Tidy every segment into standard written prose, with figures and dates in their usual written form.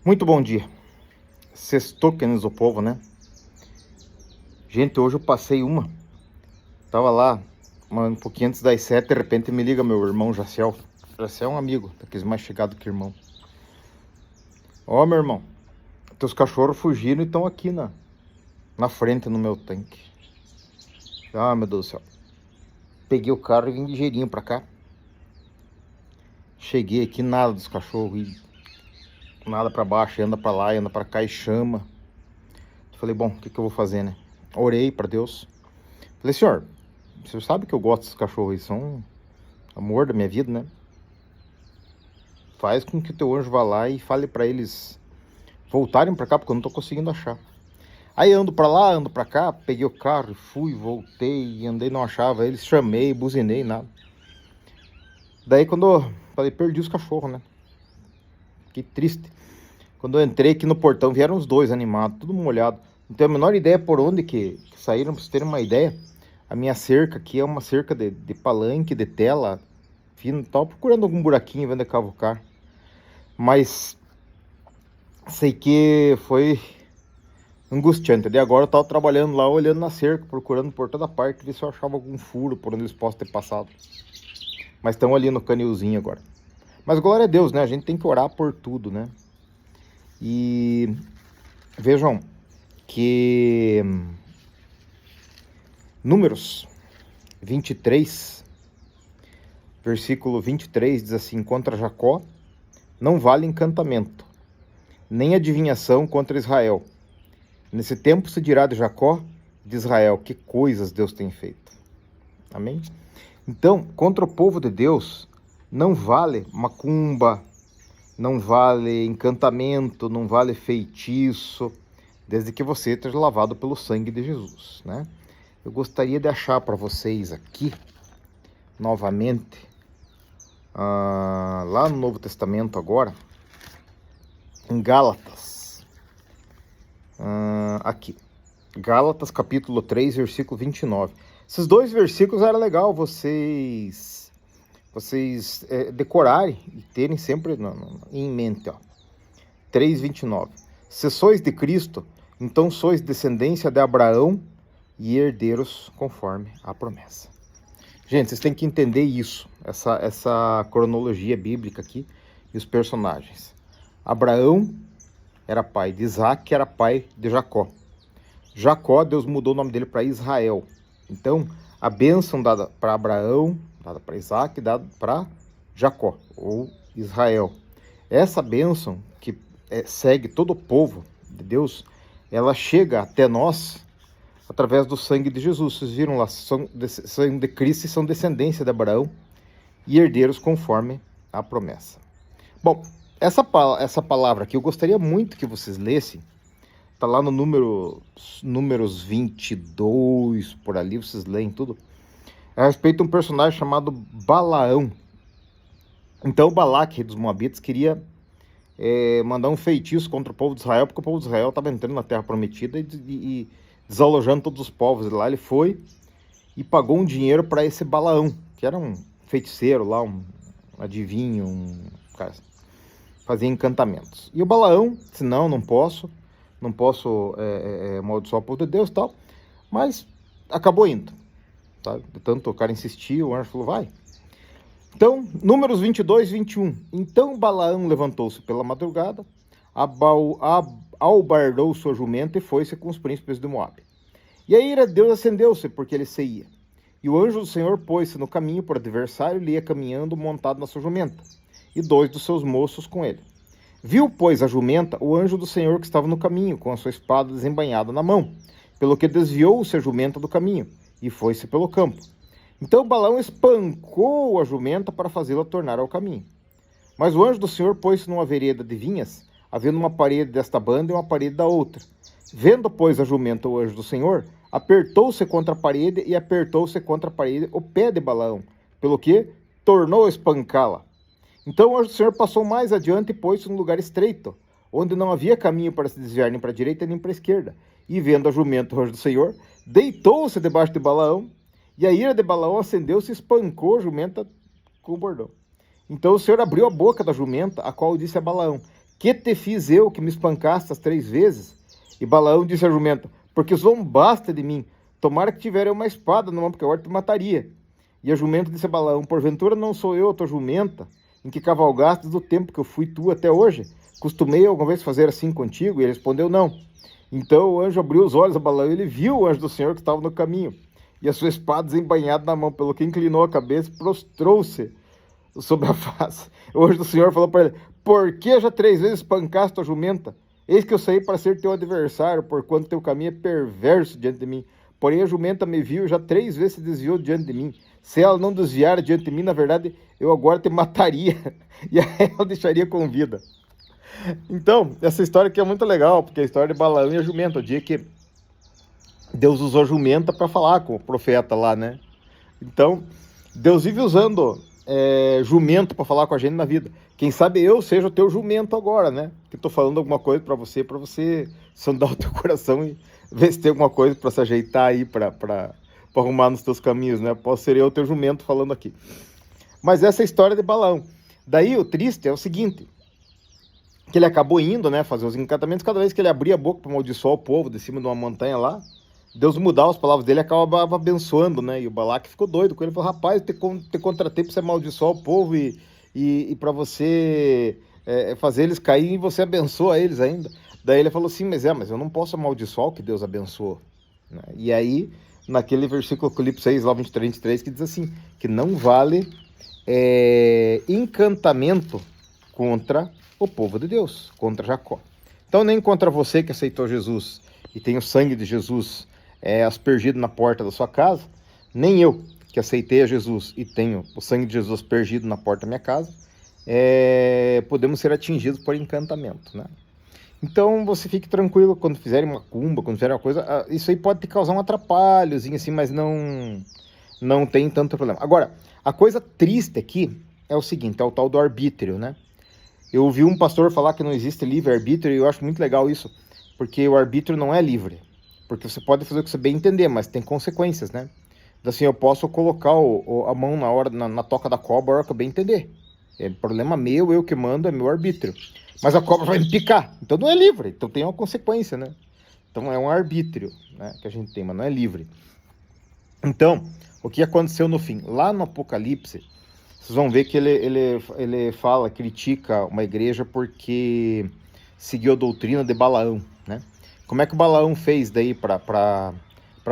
Muito bom dia. Sextou, que diz o povo, né? Gente, hoje eu passei uma. Tava lá, um pouquinho antes das 7, de repente me liga meu irmão Jaciel. Jaciel é um amigo, daqueles mais chegados que irmão. Ó, meu irmão, teus cachorros fugiram e estão aqui na frente no meu tanque. Ah, meu Deus do céu. Peguei o carro e vim ligeirinho pra cá. Cheguei aqui, nada dos cachorros. E nada pra baixo, anda pra lá, anda pra cá e chama. Falei, bom, o que eu vou fazer, né? Orei pra Deus. Falei, senhor, o senhor sabe que eu gosto desses cachorros aí, são amor da minha vida, né? Faz com que o teu anjo vá lá e fale pra eles voltarem pra cá, porque eu não tô conseguindo achar. Aí ando pra lá, ando pra cá, peguei o carro, fui, voltei, andei, não achava eles, chamei, buzinei, nada. Daí quando eu falei, perdi os cachorros, né? Fiquei triste. Quando eu entrei aqui no portão, vieram os dois animados, tudo molhado. Não tenho a menor ideia por onde que saíram, pra vocês terem uma ideia. A minha cerca aqui é uma cerca de palanque, de tela, fino e tal, procurando algum buraquinho, vendo cavucar. Mas sei que foi angustiante. Daí agora eu tava trabalhando lá, olhando na cerca, procurando por toda parte, ver se eu achava algum furo por onde eles possam ter passado. Mas estão ali no canilzinho agora. Mas glória a Deus, né? A gente tem que orar por tudo, né? E vejam que Números 23, versículo 23 diz assim: contra Jacó não vale encantamento, nem adivinhação contra Israel. Nesse tempo se dirá de Jacó, de Israel, que coisas Deus tem feito. Amém? Então, contra o povo de Deus, não vale macumba, não vale encantamento, não vale feitiço, desde que você esteja lavado pelo sangue de Jesus, né? Eu gostaria de achar para vocês aqui, novamente, lá no Novo Testamento agora, em Gálatas, aqui, Gálatas capítulo 3, versículo 29. Esses dois versículos era legal vocês decorarem e terem sempre em mente, ó. 3:29. Se sois de Cristo, então sois descendência de Abraão e herdeiros conforme a promessa. Gente, vocês têm que entender isso, essa cronologia bíblica aqui e os personagens. Abraão era pai de Isaac, que era pai de Jacó. Jacó, Deus mudou o nome dele para Israel. Então, a bênção dada para Abraão, dada para Isaac, dada para Jacó, ou Israel. Essa bênção que segue todo o povo de Deus, ela chega até nós através do sangue de Jesus. Vocês viram lá, são de Cristo e são descendência de Abraão e herdeiros conforme a promessa. Bom, essa palavra aqui eu gostaria muito que vocês lessem. Tá lá no números 22, por ali, vocês leem tudo. É a respeito de um personagem chamado Balaão. Então Balaque, rei dos Moabitas, queria mandar um feitiço contra o povo de Israel, porque o povo de Israel estava entrando na Terra Prometida e desalojando todos os povos. E lá ele foi e pagou um dinheiro para esse Balaão, que era um feiticeiro lá, um adivinho, um cara, fazia encantamentos. E o Balaão disse, não posso amaldiçoar o povo de Deus e tal, mas acabou indo, tá? De tanto o cara insistiu, o anjo falou, vai. Então, Números 22, 21. Então Balaão levantou-se pela madrugada, albardou sua jumenta e foi-se com os príncipes de Moabe. E a ira de Deus acendeu-se, porque ele se ia. E o anjo do Senhor pôs-se no caminho por adversário, e ele ia caminhando montado na sua jumenta, e dois dos seus moços com ele. Viu, pois, a jumenta, o anjo do Senhor que estava no caminho, com a sua espada desembainhada na mão, pelo que desviou-se a jumenta do caminho, e foi-se pelo campo. Então Balaão espancou a jumenta para fazê-la tornar ao caminho. Mas o anjo do Senhor pôs-se numa vereda de vinhas, havendo uma parede desta banda e uma parede da outra. Vendo, pois, a jumenta o anjo do Senhor, apertou-se contra a parede e apertou-se contra a parede o pé de Balaão, pelo que tornou a espancá-la. Então o anjo do Senhor passou mais adiante e pôs-se num lugar estreito, onde não havia caminho para se desviar nem para a direita nem para a esquerda. E vendo a jumenta o anjo do Senhor, deitou-se debaixo de Balaão, e a ira de Balaão acendeu-se e espancou a jumenta com o bordão. Então o Senhor abriu a boca da jumenta, a qual disse a Balaão, Que te fiz eu que me espancaste as 3 vezes? E Balaão disse à jumenta: porque zombaste de mim. Tomara que tivesse uma espada na mão, porque agora te mataria. E a jumenta disse a Balaão: porventura não sou eu a tua jumenta, em que cavalgastes do tempo que eu fui tu até hoje? Costumei alguma vez fazer assim contigo? E ele respondeu: não. Então o anjo abriu os olhos a Balaão e ele viu o anjo do Senhor que estava no caminho, e a sua espada desembainhada na mão, pelo que inclinou a cabeça e prostrou-se sobre a face. O anjo do Senhor falou para ele: por que já 3 vezes espancaste a jumenta? Eis que eu saí para ser teu adversário, porquanto teu caminho é perverso diante de mim. Porém a jumenta me viu, já 3 vezes se desviou diante de mim. Se ela não desviar diante de mim, na verdade, eu agora te mataria, e aí ela deixaria com vida. Então, essa história aqui é muito legal, porque é a história de Balaão e a jumenta, o dia que Deus usou a jumenta para falar com o profeta lá, né? Então, Deus vive usando jumento para falar com a gente na vida. Quem sabe eu seja o teu jumento agora, né? Que estou falando alguma coisa para você sondar o teu coração e ver se tem alguma coisa para se ajeitar aí, para arrumar nos teus caminhos, né? Posso ser eu o teu jumento falando aqui. Mas essa é a história de Balaão. Daí o triste é o seguinte, que ele acabou indo, né, fazer os encantamentos. Cada vez que ele abria a boca para amaldiçoar o povo de cima de uma montanha lá, Deus mudava as palavras dele e acabava abençoando, né? E o Balaque ficou doido com ele. Ele falou: rapaz, te contratei para você amaldiçoar o povo e para você fazer eles caírem, e você abençoa eles ainda. Daí ele falou assim: mas eu não posso amaldiçoar o que Deus abençoou, né? E aí, naquele versículo Apocalipse 6, lá 23, 23, que diz assim, que não vale encantamento contra o povo de Deus, contra Jacó. Então nem contra você que aceitou Jesus e tem o sangue de Jesus aspergido na porta da sua casa, nem eu que aceitei a Jesus e tenho o sangue de Jesus aspergido na porta da minha casa, podemos ser atingidos por encantamento, né? Então você fique tranquilo quando fizerem uma cumba, quando fizerem uma coisa, isso aí pode te causar um atrapalhozinho assim, mas não tem tanto problema. Agora, a coisa triste aqui é o seguinte, é o tal do arbítrio, né? Eu ouvi um pastor falar que não existe livre-arbítrio e eu acho muito legal isso, porque o arbítrio não é livre, porque você pode fazer o que você bem entender, mas tem consequências, né? Então, assim, eu posso colocar a mão na toca da cobra a hora que eu bem entender. É problema meu, eu que mando, é meu arbítrio. Mas a cobra vai me picar, então não é livre, então tem uma consequência, né? Então é um arbítrio, né, que a gente tem, mas não é livre. Então, o que aconteceu no fim? Lá no Apocalipse, vocês vão ver que ele fala, critica uma igreja porque seguiu a doutrina de Balaão, né? Como é que o Balaão fez daí para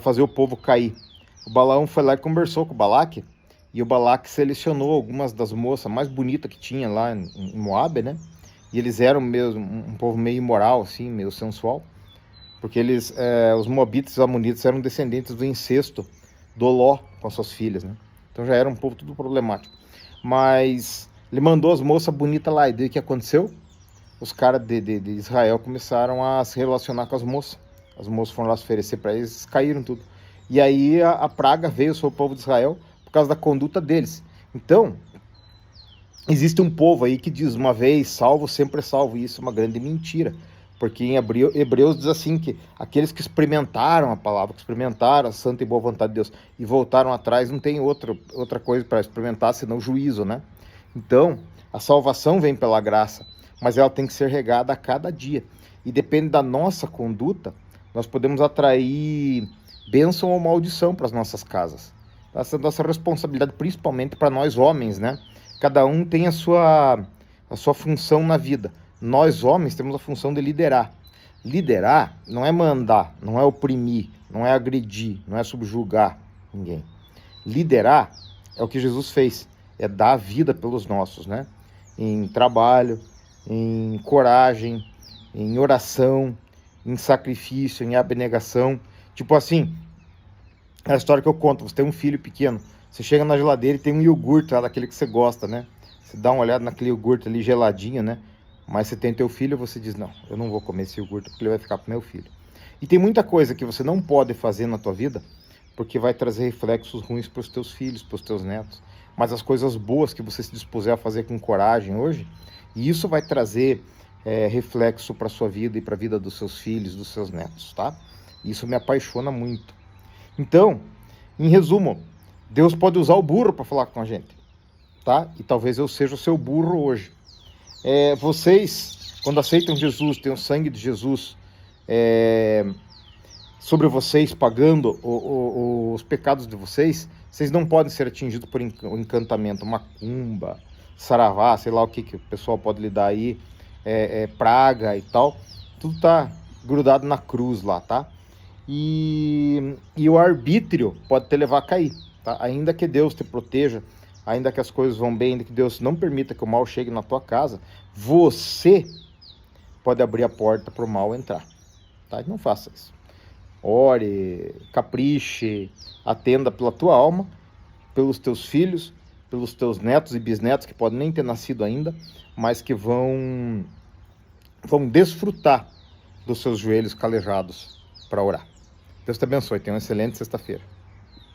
fazer o povo cair? O Balaão foi lá e conversou com o Balaque, e o Balaque selecionou algumas das moças mais bonitas que tinha lá em Moabe, né? E eles eram mesmo um povo meio imoral, assim, meio sensual, porque os moabitas e os amonitas eram descendentes do incesto do Ló com as suas filhas, né? Então já era um povo tudo problemático. Mas ele mandou as moças bonitas lá, e daí o que aconteceu? Os caras de Israel começaram a se relacionar com as moças. As moças foram lá se oferecer para eles, caíram tudo. E aí a praga veio sobre o povo de Israel por causa da conduta deles. Então, existe um povo aí que diz: uma vez salvo, sempre é salvo. E isso é uma grande mentira. Porque em Hebreus diz assim, que aqueles que experimentaram a palavra, que experimentaram a santa e boa vontade de Deus e voltaram atrás, não tem outra coisa para experimentar senão juízo, né? Então, a salvação vem pela graça, mas ela tem que ser regada a cada dia. E depende da nossa conduta, nós podemos atrair bênção ou maldição para as nossas casas. Essa é a nossa responsabilidade, principalmente para nós homens, né? Cada um tem a sua função na vida. Nós, homens, temos a função de liderar. Liderar não é mandar, não é oprimir, não é agredir, não é subjugar ninguém. Liderar é o que Jesus fez, é dar a vida pelos nossos, né? Em trabalho, em coragem, em oração, em sacrifício, em abnegação. Tipo assim, é a história que eu conto: você tem um filho pequeno, você chega na geladeira e tem um iogurte lá, daquele que você gosta, né? Você dá uma olhada naquele iogurte ali geladinho, né? Mas você tem teu filho, você diz: não, eu não vou comer esse iogurte porque ele vai ficar pro meu filho. E tem muita coisa que você não pode fazer na tua vida porque vai trazer reflexos ruins para os teus filhos, para os teus netos. Mas as coisas boas que você se dispuser a fazer com coragem hoje, e isso vai trazer reflexo para a sua vida e para a vida dos seus filhos, dos seus netos, tá? Isso me apaixona muito. Então, em resumo, Deus pode usar o burro para falar com a gente, tá? E talvez eu seja o seu burro hoje. Vocês Quando aceitam Jesus, tem o sangue de Jesus sobre vocês, pagando os pecados de vocês, vocês não podem ser atingidos por encantamento, macumba, saravá, sei lá o que o pessoal pode lidar aí, praga e tal. Tudo tá grudado na cruz lá, tá? E o arbítrio pode te levar a cair, tá? Ainda que Deus te proteja, ainda que as coisas vão bem, ainda que Deus não permita que o mal chegue na tua casa, você pode abrir a porta para o mal entrar, tá? Não faça isso. Ore, capriche, atenda pela tua alma, pelos teus filhos, pelos teus netos e bisnetos que podem nem ter nascido ainda, mas que vão desfrutar dos seus joelhos calejados para orar. Deus te abençoe, tenha uma excelente sexta-feira.